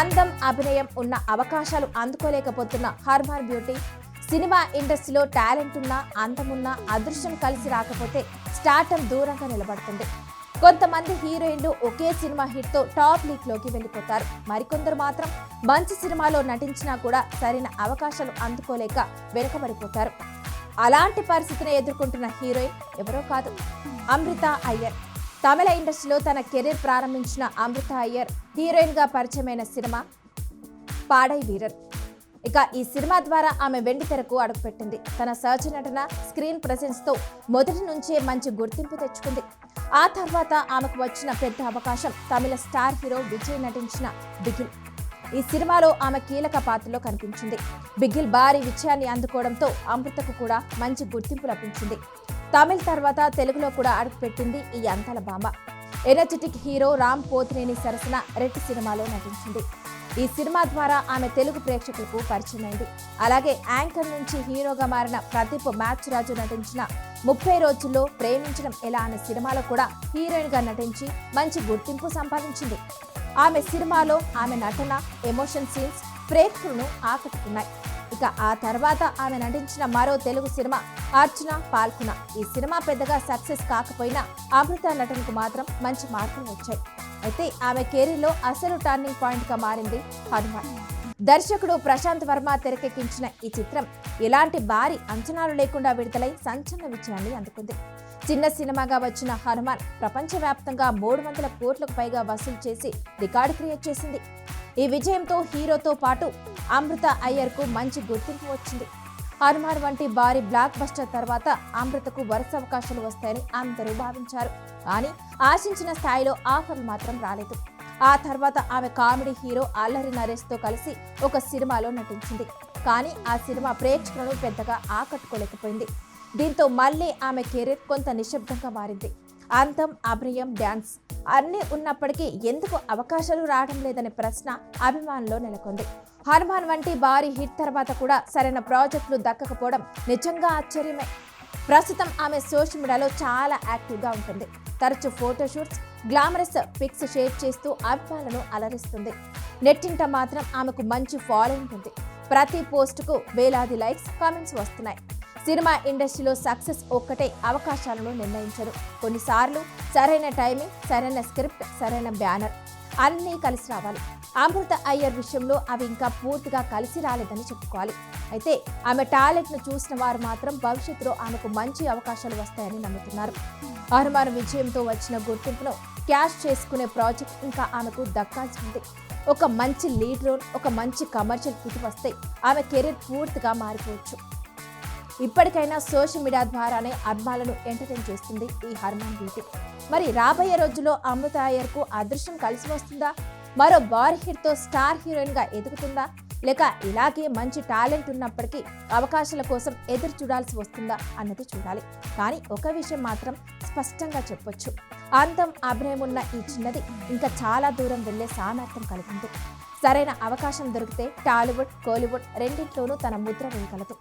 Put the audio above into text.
అందం, అభినయం ఉన్న అవకాశాలు అందుకోలేకపోతున్న హర్మన్ బ్యూటీ సినిమా ఇండస్ట్రీలో టాలెంట్ ఉన్న, అందమున్న, అదృష్టం కలిసి రాకపోతే స్టార్టమ్ దూరంగా నిలబడుతుంది. కొంతమంది హీరోయిన్లు ఒకే సినిమా హిట్తో టాప్ లీగ్లోకి వెళ్ళిపోతారు. మరికొందరు మాత్రం మంచి సినిమాలో నటించినా కూడా సరైన అవకాశాలు అందుకోలేక వెనుకబడిపోతారు. అలాంటి పరిస్థితిని ఎదుర్కొంటున్న హీరోయిన్ ఎవరో కాదు, అమృత అయ్యర్. తమిళ ఇండస్ట్రీలో తన కెరీర్ ప్రారంభించిన అమృత అయ్యర్ హీరోయిన్గా పరిచయమైన సినిమా పాడై వీరన్. ఇక ఈ సినిమా ద్వారా ఆమె వెండితెరకు అడుగుపెట్టింది. తన సహజ నటన, స్క్రీన్ ప్రెజెన్స్తో మొదటి నుంచే మంచి గుర్తింపు తెచ్చుకుంది. ఆ తర్వాత ఆమెకు వచ్చిన పెద్ద అవకాశం తమిళ స్టార్ హీరో విజయ్ నటించిన బిగిల్. ఈ సినిమాలో ఆమె కీలక పాత్రలో కనిపించింది. బిగిల్ భారీ విజయాన్ని అందుకోవడంతో అమృతకు కూడా మంచి గుర్తింపు లభించింది. తమిళ్ తర్వాత తెలుగులో కూడా అడుగుపెట్టింది ఈ అంతల భామ. ఎనర్జెటిక్ హీరో రామ్ పోతినేని సరసన రెడ్ సినిమాలో నటించింది. ఈ సినిమా ద్వారా ఆమె తెలుగు ప్రేక్షకులకు పరిచయమైంది. అలాగే యాంకర్ నుంచి హీరోగా మారిన ప్రదీప్ మ్యాచ్ రాజు నటించిన 30 రోజుల్లో ప్రేమించడం ఎలా అనే సినిమాలో కూడా హీరోయిన్గా నటించి మంచి గుర్తింపు సంపాదించింది. ఆమె సినిమాలో ఆమె నటన, ఎమోషన్ సీన్స్ ప్రేక్షకులను ఆకట్టుకున్నాయి. ఇక ఆ తర్వాత ఆమె నటించిన మరో తెలుగు సినిమా అర్చన పాల్కున. ఈ సినిమా పెద్దగా సక్సెస్ కాకపోయినా అమృత నటనకు మాత్రం మంచి మార్కులు వచ్చాయి. అయితే ఆమె కెరీర్లో అసలు టర్నింగ్ పాయింట్గా మారింది హనుమాన్. దర్శకుడు ప్రశాంత్ వర్మ తెరకెక్కించిన ఈ చిత్రం ఎలాంటి భారీ అంచనాలు లేకుండా విడుదలై సంచలన విజయాన్ని అందుకుంది. చిన్న సినిమాగా వచ్చిన హనుమాన్ ప్రపంచవ్యాప్తంగా 300 కోట్లకు పైగా వసూలు చేసి రికార్డు క్రియేట్ చేసింది. ఈ విజయంతో హీరోతో పాటు అమృత అయ్యర్కు మంచి గుర్తింపు వచ్చింది. హనుమాన్ వంటి భారీ బ్లాక్ బస్టర్ తర్వాత అమృతకు వరుస అవకాశాలు వస్తాయని అందరూ భావించారు. కానీ ఆశించిన స్థాయిలో ఆఫర్లు మాత్రం రాలేదు. ఆ తర్వాత ఆమె కామెడీ హీరో అల్లరి నరేష్తో కలిసి ఒక సినిమాలో నటించింది. కానీ ఆ సినిమా ప్రేక్షకులను పెద్దగా ఆకట్టుకోలేకపోయింది. దీంతో మళ్ళీ ఆమె కెరీర్ కొంత నిశ్శబ్దంగా మారింది. అందం, అభినయం, డ్యాన్స్ అన్నీ ఉన్నప్పటికీ ఎందుకు అవకాశాలు రావడం లేదనే ప్రశ్న అభిమానుల్లో నెలకొంది. హనుమాన్ వంటి భారీ హిట్ తర్వాత కూడా సరైన ప్రాజెక్టులు దక్కకపోవడం నిజంగా ఆశ్చర్యమే. ప్రస్తుతం ఆమె సోషల్ మీడియాలో చాలా యాక్టివ్గా ఉంటుంది. తరచూ ఫోటోషూట్స్, గ్లామరస్ పిక్స్ షేర్ చేస్తూ అభిమానులను అలరిస్తుంది. నెట్టింట మాత్రం ఆమెకు మంచి ఫాలోయింగ్ ఉంది. ప్రతి పోస్టుకు వేలాది లైక్స్, కామెంట్స్ వస్తున్నాయి. సినిమా ఇండస్ట్రీలో సక్సెస్ ఒక్కటే అవకాశాలను నిర్ణయించరు. కొన్నిసార్లు సరైన టైమింగ్, సరైన స్క్రిప్ట్, సరైన బ్యానర్ అన్నీ కలిసి రావాలి. అమృత అయ్యర్ విషయంలో అవి ఇంకా పూర్తిగా కలిసి రాలేదని చెప్పుకోవాలి. అయితే ఆమె టాలెంట్ను చూసిన వారు మాత్రం భవిష్యత్తులో ఆమెకు మంచి అవకాశాలు వస్తాయని నమ్ముతున్నారు. హనుమాన్ విజయంతో వచ్చిన గుర్తింపును క్యాష్ చేసుకునే ప్రాజెక్ట్ ఇంకా ఆమెకు దక్కాల్సి ఉంది. ఒక మంచి లీడ్ రోల్, ఒక మంచి కమర్షియల్ హిట్ వస్తే ఆమె కెరీర్ పూర్తిగా మారిపోవచ్చు. ఇప్పటికైనా సోషల్ మీడియా ద్వారానే అభిమానులను ఎంటర్టైన్ చేస్తుంది ఈ హనుమాన్ బ్యూటీ. మరి రాబోయే రోజుల్లో అమృత అయ్యర్కు అదృష్టం కలిసి వస్తుందా? మరో భారీ హిట్తో స్టార్ హీరోయిన్గా ఎదుగుతుందా? లేక ఇలాగే మంచి టాలెంట్ ఉన్నప్పటికీ అవకాశాల కోసం ఎదురు చూడాల్సి వస్తుందా అన్నది చూడాలి. కానీ ఒక విషయం మాత్రం స్పష్టంగా చెప్పొచ్చు, అందం, అభినయం ఉన్న ఈ చిన్నది ఇంకా చాలా దూరం వెళ్లే సామర్థ్యం కలిగింది. సరైన అవకాశం దొరికితే టాలీవుడ్, కోలీవుడ్ రెండింటిలోనూ తన ముద్ర వేయగలదు.